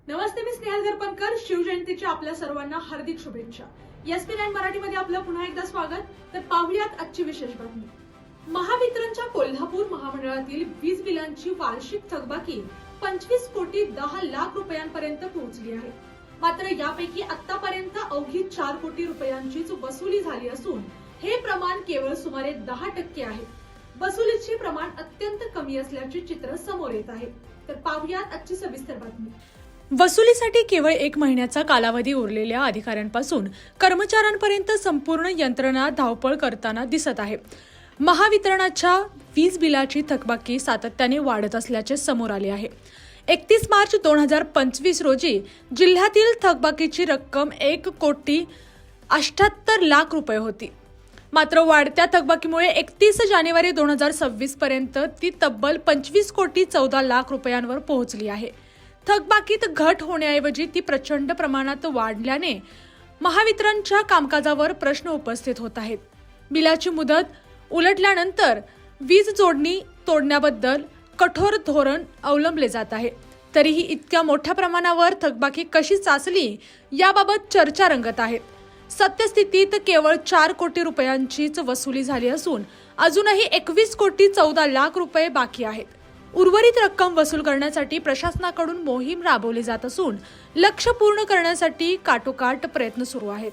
नमस्ते, मी स्नेहल दर्पणकर. शिवजयंतीच्या आपल्या सर्वांना हार्दिक शुभेच्छा. ESP9 मराठीमध्ये आपलं पुन्हा एकदा स्वागत. तर पाहुयात आजची विशेष बातमी. महावितरणच्या कोल्हापूर महामंडळातील वीज बिलांची वार्षिक थकबाकी 25 कोटी 10 लाख रुपयांपर्यंत पोहोचली आहे. मात्र यापैकी आतापर्यंत अवघी 4 कोटी रुपयांचीच वसुली झाली असून हे प्रमाण केवळ सुमारे 10% आहे. वसुलीचे प्रमाण अत्यंत कमी असल्याचे चित्र समोर येत आहे. तर पाहुयात आजची सविस्तर बातमी. वसुलीसाठी केवळ 1 महिन्याचा कालावधी उरलेल्या अधिकाऱ्यांपासून कर्मचाऱ्यांपर्यंत संपूर्ण यंत्रणा धावपळ करताना दिसत आहे. महावितरणाच्या वीज बिलाची थकबाकी सातत्याने वाढत असल्याचे समोर आले आहे. 31 मार्च 2025 रोजी जिल्ह्यातील थकबाकीची रक्कम 1 कोटी 78 लाख रुपये होती. मात्र वाढत्या थकबाकीमुळे 31 जानेवारी 2026 पर्यंत ती तब्बल 25 कोटी 14 लाख रुपयांवर पोहोचली आहे. थकबाकीत घट होण्याऐवजी ती प्रचंड प्रमाणात वाढल्याने महावितरणच्या कामकाजावर प्रश्न उपस्थित होत आहेत. बिलाची मुदत उलटल्यानंतर वीज जोडणी तोडण्याबद्दल कठोर धोरण अवलंबले जात आहे. तरीही इतक्या मोठ्या प्रमाणावर थकबाकी कशी साचली याबाबत चर्चा रंगत आहेत. सत्यस्थितीत केवळ 4 कोटी रुपयांचीच वसुली झाली असून अजूनही 21 कोटी 14 लाख रुपये बाकी आहेत. उर्वरित रक्कम वसूल करण्यासाठी प्रशासनाकडून मोहीम राबवली जात असून लक्ष्य पूर्ण करण्यासाठी काटोकाट प्रयत्न सुरू आहेत.